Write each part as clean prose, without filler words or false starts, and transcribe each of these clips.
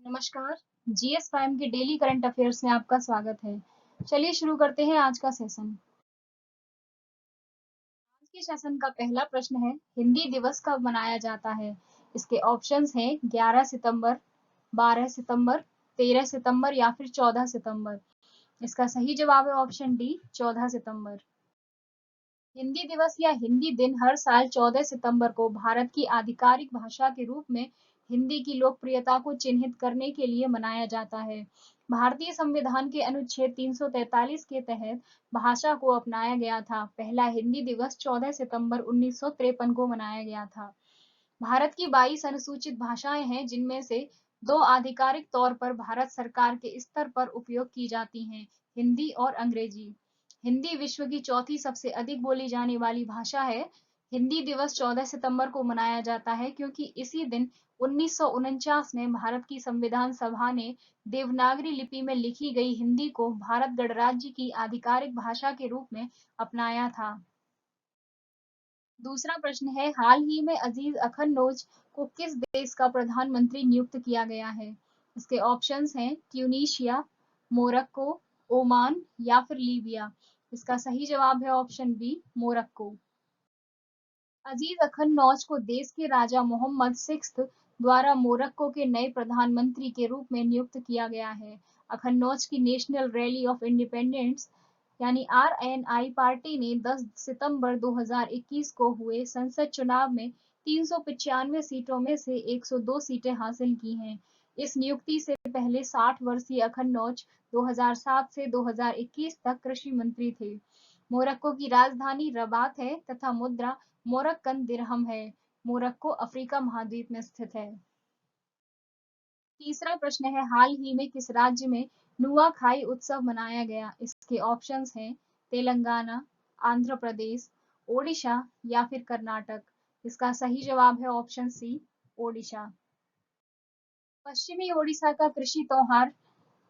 नमस्कार। GS prime के daily current affairs में आपका स्वागत है। चलिए शुरू करते हैं आज का सेशन। आज के सेशन का पहला प्रश्न है, हिंदी दिवस कब मनाया जाता है? इसके ऑप्शंस हैं 11 सितंबर, 12 सितंबर, 13 सितंबर या फिर 14 सितंबर। इसका सही जवाब है ऑप्शन डी, 14 सितंबर। हिंदी दिवस या हिंदी दिन हर साल 14 सितंबर को भारत की आधिकारिक भाषा के रूप में हिंदी की लोकप्रियता को चिन्हित करने के लिए मनाया जाता है। भारतीय संविधान के अनुच्छेद 343 के तहत भाषा को अपनाया गया था। पहला हिंदी दिवस 14 सितंबर 1953 को मनाया गया था। भारत की 22 अनुसूचित भाषाएं हैं, जिनमें से दो आधिकारिक तौर पर भारत सरकार के स्तर पर उपयोग की जाती हैं, हिंदी और अंग्रेजी। हिंदी विश्व की चौथी सबसे अधिक बोली जाने वाली भाषा है। हिंदी दिवस 14 सितंबर को मनाया जाता है क्योंकि इसी दिन 1949 में भारत की संविधान सभा ने देवनागरी लिपि में लिखी गई हिंदी को भारत गणराज्य की आधिकारिक भाषा के रूप में अपनाया था। दूसरा प्रश्न है, हाल ही में अजीज अखनौज को किस देश का प्रधानमंत्री नियुक्त किया गया है? इसके ऑप्शंस हैं ट्यूनीशिया, मोरक्को, ओमान या फिर लीबिया। इसका सही जवाब है ऑप्शन बी, मोरक्को। अजीज अखनौज को देश के राजा मोहम्मद सिक्स्थ द्वारा मोरक्को के नए प्रधानमंत्री के रूप में नियुक्त किया गया है। अखनौज की नेशनल रैली ऑफ इंडिपेंडेंस यानी आरएनआई पार्टी ने 10 सितंबर 2021 को हुए संसद चुनाव में 395 सीटों में से 102 सीटें हासिल की हैं। इस नियुक्ति से पहले 60 वर्षीय अखनौज 2007 से 2021 तक कृषि मंत्री थे। मोरक्को की राजधानी रबात है तथा मुद्रा मोरक्कन दिरहम है। मोरक्को अफ्रीका महाद्वीप में स्थित है। तीसरा प्रश्न है, हाल ही में किस राज्य में नुआखाई उत्सव मनाया गया? इसके ऑप्शंस हैं तेलंगाना, आंध्र प्रदेश, ओडिशा या फिर कर्नाटक। इसका सही जवाब है ऑप्शन सी, ओडिशा। पश्चिमी ओडिशा का कृषि त्योहार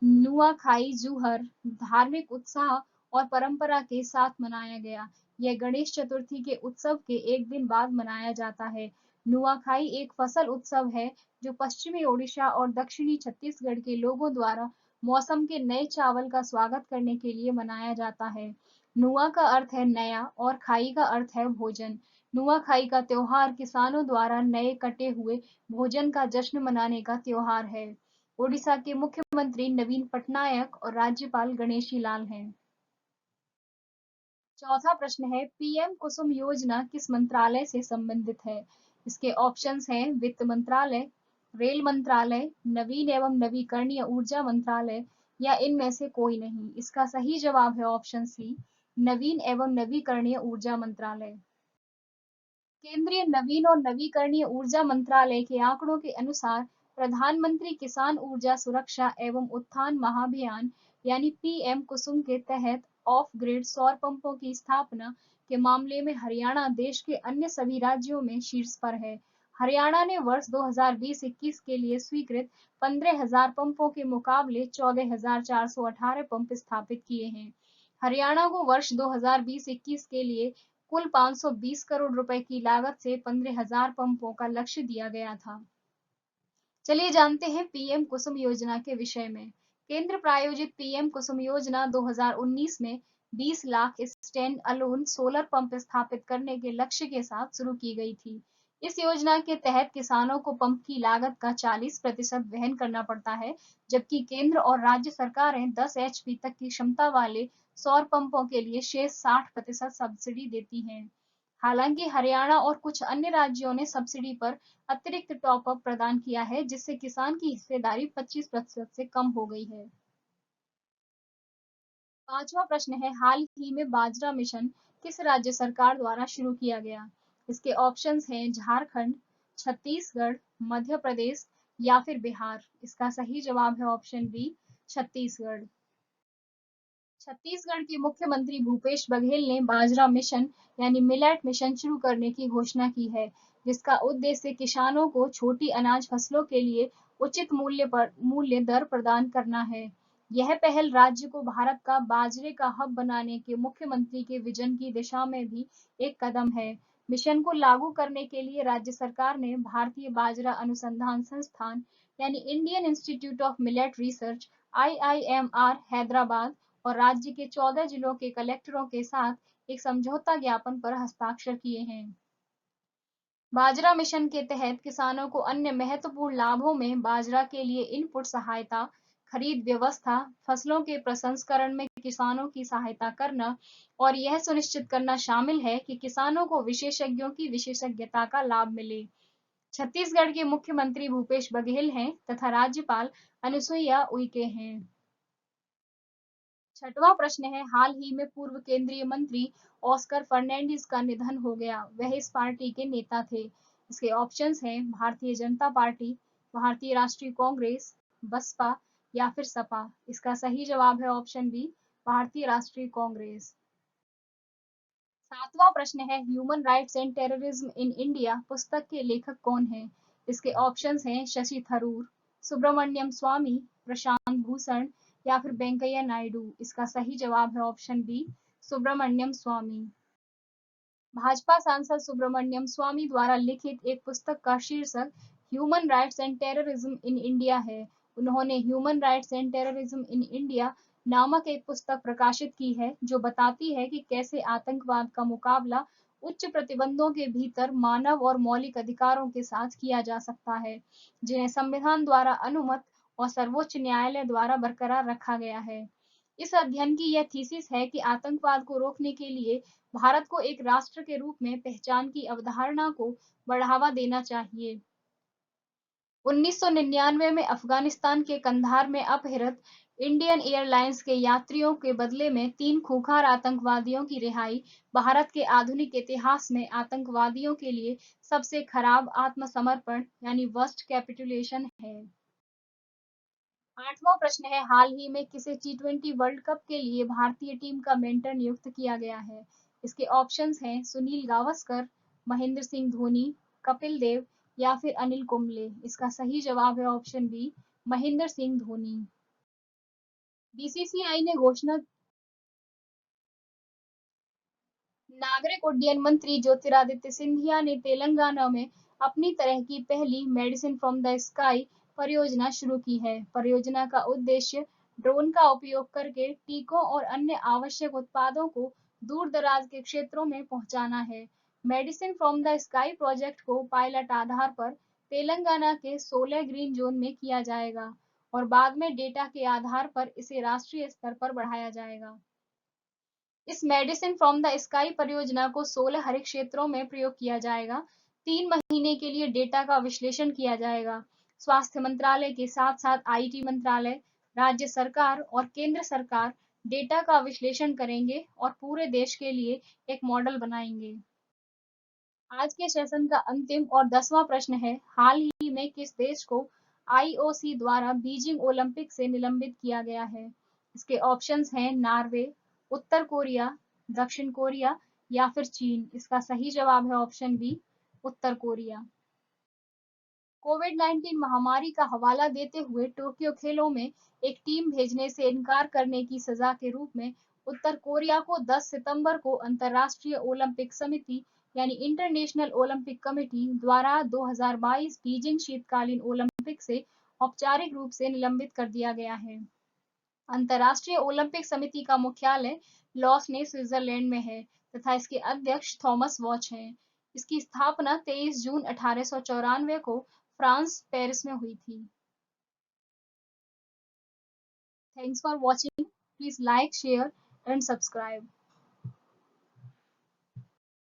नुआखाई जूहर धार्मिक उत्साह और परंपरा के साथ मनाया गया। यह गणेश चतुर्थी के उत्सव के एक दिन बाद मनाया जाता है। नुआखाई एक फसल उत्सव है जो पश्चिमी ओडिशा और दक्षिणी छत्तीसगढ़ के लोगों द्वारा मौसम के नए चावल का स्वागत करने के लिए मनाया जाता है। नुआ का अर्थ है नया और खाई का अर्थ है भोजन। नुआखाई का त्योहार किसानों द्वारा नए कटे हुए भोजन का जश्न मनाने का त्योहार है। ओडिशा के मुख्यमंत्री नवीन पटनायक और राज्यपाल गणेशी लाल हैं। चौथा प्रश्न है, पीएम कुसुम योजना किस मंत्रालय से संबंधित है? इसके ऑप्शंस हैं वित्त मंत्रालय, रेल मंत्रालय, नवीन एवं नवीकरणीय ऊर्जा मंत्रालय या इनमें से कोई नहीं। इसका सही जवाब है ऑप्शन सी, नवीन एवं नवीकरणीय ऊर्जा मंत्रालय। केंद्रीय नवीन और नवीकरणीय ऊर्जा मंत्रालय के आंकड़ों के अनुसार प्रधानमंत्री किसान ऊर्जा सुरक्षा एवं उत्थान महाभियान यानी पीएम कुसुम के तहत ऑफ ग्रिड सौर पंपों की स्थापना के मामले में हरियाणा देश के अन्य सभी राज्यों में शीर्ष पर है। हरियाणा ने वर्ष 2020-21 के लिए स्वीकृत 15,000 पंपों के मुकाबले 14,418 पंप स्थापित किए हैं। हरियाणा को वर्ष 2020-21 के लिए कुल 520 करोड़ रुपए की लागत से 15,000 पंपों का लक्ष्य दिया गया था। चलिए जानते हैं पीएम कुसुम योजना के विषय में। केंद्र प्रायोजित पीएम कुसुम योजना 2019 में 20 lakh stand alone solar pump स्थापित करने के लक्ष्य के साथ शुरू की गई थी। इस योजना के तहत किसानों को पंप की लागत का 40% वहन करना पड़ता है, जबकि केंद्र और राज्य सरकारें 10 एचपी तक की क्षमता वाले सौर पंपों के लिए शेष 60% सब्सिडी देती हैं। हालांकि हरियाणा और कुछ अन्य राज्यों ने सब्सिडी पर अतिरिक्त टॉप अप प्रदान किया है, जिससे किसान की हिस्सेदारी 25% से कम हो गई है। पांचवा प्रश्न है, हाल ही में बाजरा मिशन किस राज्य सरकार द्वारा शुरू किया गया? इसके ऑप्शंस हैं झारखंड, छत्तीसगढ़, मध्य प्रदेश या फिर बिहार। इसका सही जवाब है ऑप्शन बी, छत्तीसगढ़। छत्तीसगढ़ के मुख्यमंत्री भूपेश बघेल ने बाजरा मिशन यानी मिलेट मिशन शुरू करने की घोषणा की है, जिसका उद्देश्य किसानों को छोटी अनाज फसलों के लिए उचित मूल्य दर प्रदान करना है। यह पहल राज्य को भारत का बाजरे का हब बनाने के मुख्यमंत्री के विजन की दिशा में भी एक कदम है। मिशन को लागू करने के लिए राज्य सरकार ने भारतीय बाजरा अनुसंधान संस्थान यानी Indian institute of millet research IIMR Hyderabad और राज्य के 14 जिलों के कलेक्टरों के साथ एक समझौता ज्ञापन पर हस्ताक्षर किए हैं। बाजरा मिशन के तहत किसानों को अन्य महत्वपूर्ण लाभों में बाजरा के लिए इनपुट सहायता, खरीद व्यवस्था, फसलों के प्रसंस्करण में किसानों की सहायता करना और यह सुनिश्चित करना शामिल है कि किसानों को विशेषज्ञों की विशेषज्ञता का लाभ मिले। छत्तीसगढ़ के मुख्यमंत्री भूपेश बघेल हैं तथा राज्यपाल अनुसुईया उइके हैं। छठवां प्रश्न है, हाल ही में पूर्व केंद्रीय मंत्री ऑस्कर फर्नांडिस का निधन हो गया, वह इस पार्टी के नेता थे। इसके ऑप्शंस हैं भारतीय जनता पार्टी, भारतीय राष्ट्रीय कांग्रेस, बसपा या फिर सपा। इसका सही जवाब है ऑप्शन बी, भारतीय राष्ट्रीय कांग्रेस। सातवां प्रश्न है, human rights and terrorism in India पुस्तक के लेखक कौन हैं? इसके ऑप्शंस हैं शशि थरूर, सुब्रमण्यम स्वामी, प्रशांत भूषण या फिर वेंकैया नायडू। इसका सही जवाब है ऑप्शन बी, सुब्रमण्यम स्वामी। भाजपा सांसद सुब्रमण्यम स्वामी द्वारा लिखित एक पुस्तक का शीर्षक human rights and terrorism in India है। उन्होंने human rights and terrorism in India नामक एक पुस्तक प्रकाशित की है जो बताती है कि कैसे आतंकवाद का मुकाबला उच्च प्रतिबंधों के भीतर मानव और मौलिक अधिकारों के साथ किया जा सकता है, जिन्हें संविधान द्वारा अनुमत और सर्वोच्च न्यायालय द्वारा बरकरार रखा गया है। इस अध्ययन की यह थीसिस है कि आतंकवाद को रोकने के लिए भारत को एक राष्ट्र के रूप में पहचान की अवधारणा को बढ़ावा देना चाहिए। 1999 में अफगानिस्तान के कंधार में अपहृत इंडियन एयरलाइंस के यात्रियों के बदले में 3 खूंखार आतंकवादियों की रिहाई भारत के आधुनिक इतिहास में आतंकवादियों के लिए सबसे खराब आत्मसमर्पण यानी वर्स्ट कैपिटुलेशन है। आठवां प्रश्न है, हाल ही में किसे T20 वर्ल्ड कप के लिए भारतीय टीम का मेंटर नियुक्त किया गया है? इसके ऑप्शंस हैं सुनील गावस्कर, महेंद्र सिंह धोनी, कपिल देव या फिर अनिल कुंबले। इसका सही जवाब है option B, Mahendra Singh Dhoni. BCCI ने घोषणा नागरिक उड्डयन मंत्री ज्योतिरादित्य सिंधिया ने तेलंगाना में अपनी तरह की पहली मेडिसिन फ्रॉम द स्काई परियोजना शुरू की है। परियोजना का उद्देश्य ड्रोन का उपयोग करके टीकों और अन्य आवश्यक उत्पादों को दूर दराज के क्षेत्रों में पहुंचाना है। Medicine from the sky project को पायलट आधार पर तेलंगाना के 16 ग्रीन जोन में किया जाएगा और बाद में डेटा के आधार पर इसे राष्ट्रीय स्तर पर बढ़ाया जाएगा। इस मेडिसिन फ्रॉम द स्काई परियोजना को 16 हरित क्षेत्रों में प्रयोग किया जाएगा। 3 महीने के लिए डेटा का विश्लेषण किया जाएगा। स्वास्थ्य मंत्रालय के साथ साथ आईटी मंत्रालय, राज्य सरकार और केंद्र सरकार डेटा का विश्लेषण करेंगे और पूरे देश के लिए एक मॉडल बनाएंगे। आज के सेशन का अंतिम और 10वां प्रश्न है, हाल ही में किस देश को आईओसी द्वारा बीजिंग ओलंपिक से निलंबित किया गया है? इसके ऑप्शंस हैं नॉर्वे, उत्तर कोरिया, दक्षिण कोरिया या फिर चीन। इसका सही जवाब है ऑप्शन बी, उत्तर कोरिया। कोविड-19 महामारी का हवाला देते हुए टोक्यो खेलों में एक टीम भेजने से इनकार करने की सजा के रूप में उत्तर कोरिया को 10 सितंबर को अंतर्राष्ट्रीय ओलंपिक समिति यानी इंटरनेशनल ओलंपिक कमेटी द्वारा 2022 बीजिंग शीतकालीन ओलंपिक से औपचारिक रूप से निलंबित कर दिया गया है। अंतर्राष्ट्रीय ओलंपिक समिति का मुख्यालय लॉस में स्विट्जरलैंड में है तथा इसके अध्यक्ष थॉमस वॉच हैं। इसकी स्थापना 23 जून 1894 को फ्रांस पेरिस में हुई थी। Thanks for watching. Please like, share and subscribe.